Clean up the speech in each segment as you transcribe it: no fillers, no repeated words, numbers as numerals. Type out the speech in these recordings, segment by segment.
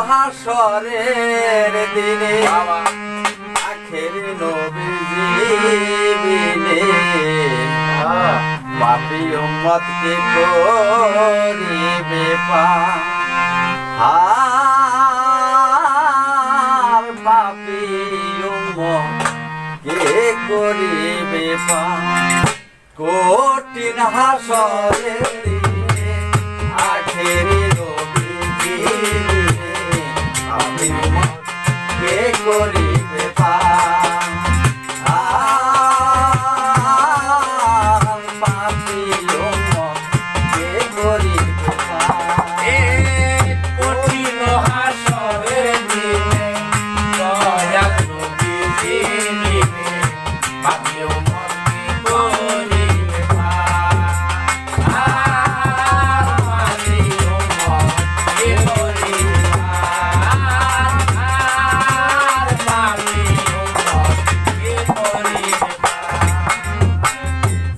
হাসরের দিনে আখের নবীজি বিনে পাপী উম্মতকে করিবে পার পাপী উম্মতকে করিবে পার কঠিন হাসরের দিনে আখের নবীজি পাপী উম্মতকে করিবে পার পাপী উম্মতকে করিবে পার কঠিন হাসরের দিনে দয়াল নবীজি বিনে পাপী উম্মতকে করিবে পার পাপী উম্মতকে করিবে পার পাপী উম্মতকে করিবে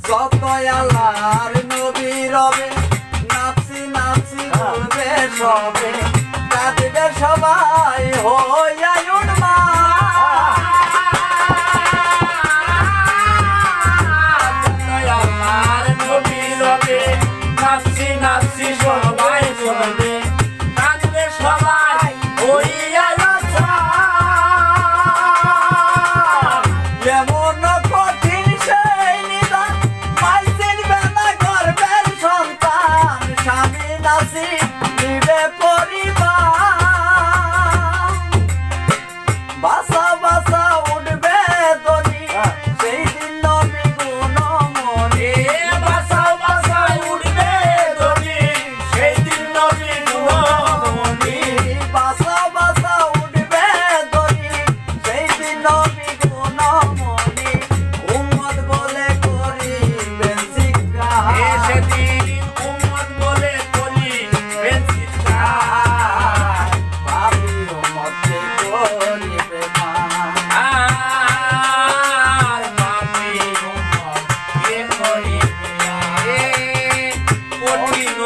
যত আল্লাহর নবী রবে নাচি নাচি বলবে সবে কাঁদবে সবাই হইয়া উঠবা আমার নবী রবে নাচি নাচি সবাই চলবে কাঁদবে সবাই হইয়া এমন কঠিন সেই নিদান পাইছেন বেলা গর্বের সন্তান স্বামী নাচি নিবে পরিবার বাসা বাসা উঠবে দনি সেই দিন নবী গুণমণি বাসাও বাসায় উঠবে দড়ি সেই দিন নবী গুণমণি বাসা বাসা উঠবে দনি সেই দিন নবী গুণমণি উম্মত বলে করিবেন শিক্ষা সেদিন উম্মত বলে করি বেঞ্চিতার পাপী উম্মতকে করিবে পার আর পাপী উম্মতকে করিবে কঠিন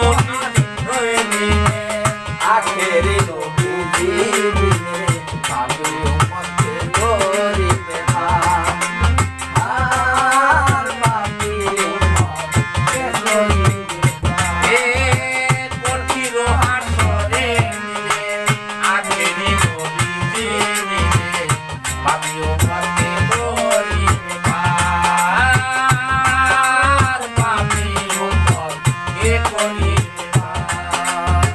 দিনে আখেরি নবীজি বিনে পাপী উম্মতকে করিবে পার আর পাপী উম্মতকে করিবে পার কঠিন হাসরে দিনে আখেরি নবীজি বিনে পাপী উম্মতকে করিবে পার পাপী উম্মতকে করিবে পার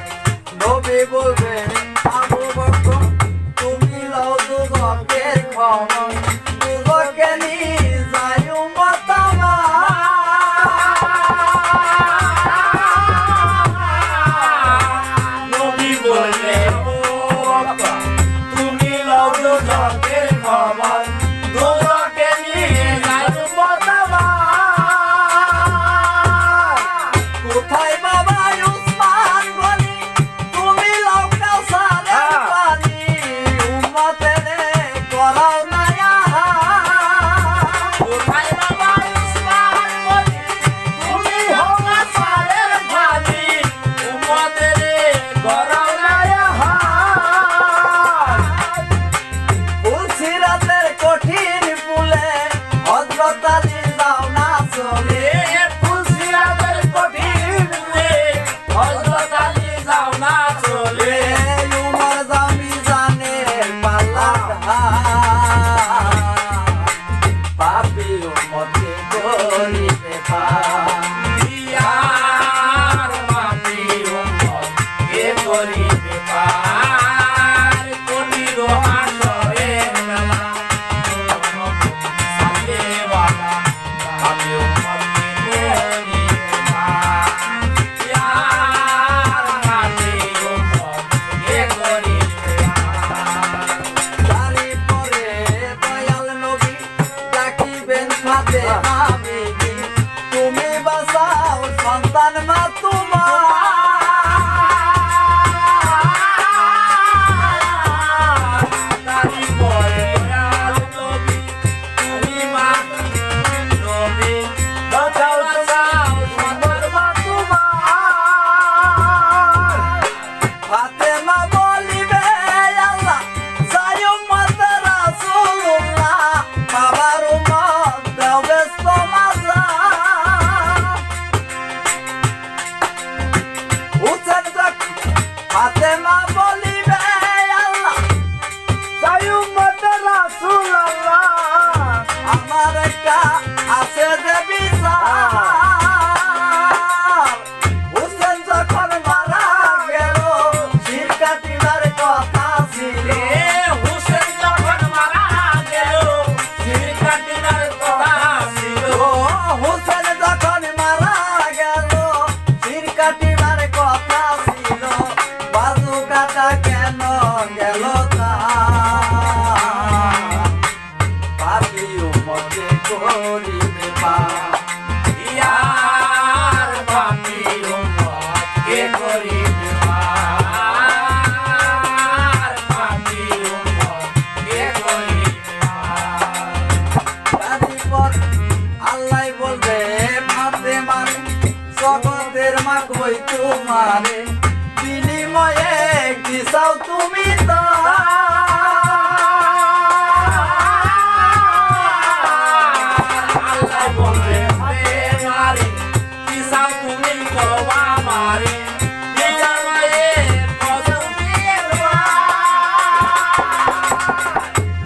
নবী বলবেন আবু বকর তুমি লও দুঃখের খবর দুঃখকে নিয়ে যাই উম্মত নবী বললে ও বাবা তুমি লও জগের খবর দোজকে নিয়ে যাই বাবা কোথায় বাবা কেন গেল তা পাপি উম্মতে করিবে পার ইয়ার পাপি উম্মত কে করিবে পার পাপি উম্মত কে করিবে পার তারপর আল্লাহ বলবে ভাতে মানে জগতের মা কই তোমারে বিনিময়ে কি চাও তুমি তা আল্লাহ বলবে হে মারে কি চাও তুমি করবা মারে নিজের মায়ের কসম দিয়ে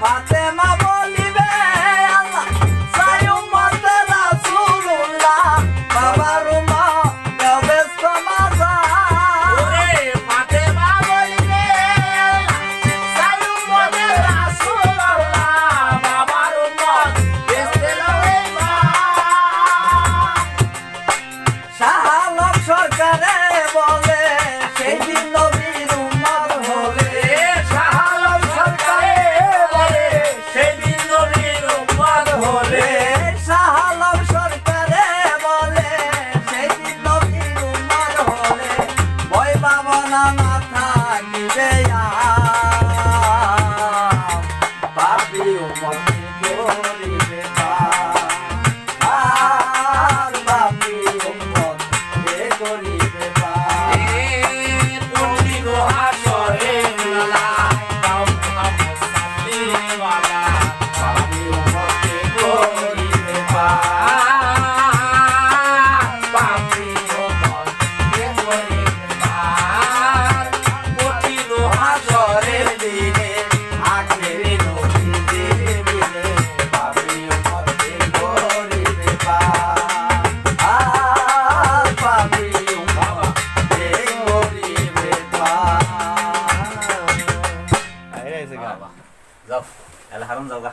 ফাতেমা বলিবে আল্লাহ চাই উম্মত রাসূলুল্লাহ বাবার উম্মত ব্যস্ত মাজার ওরে ফাতেমা বলিবে চাই উম্মতের রাসূলুল্লাহ বাবার উম্মত বেস্তে লইবা শাহ আলম সরকারে বলে সেই দিন নবীর উম্মত হলে শাহ আলম সরকারে বলে সেদিন নবীর উম্মত হলে শাহ আলম সরকারে বলে সেই দিন নবীর উম্মত হলে ভয় ভাবনা না থাকিবে আর পাপী উম্মত করিবে পার পাপী উম্মত কে করিবে পার পুণ্য হাসরে লালা দাও মুহাম্মদ সাল্লিওয়ালা পাপী উম্মত কে করিবে পার পাপি উম্মত কে করিবে পার কঠিন হাসরে হাসরের দিনে আখেরি নবী দিবিনে পাপী উম্মত কে করিবে পার আর পাপী উম্মত কে করিবে পার যাও এলা হারুন যাও গা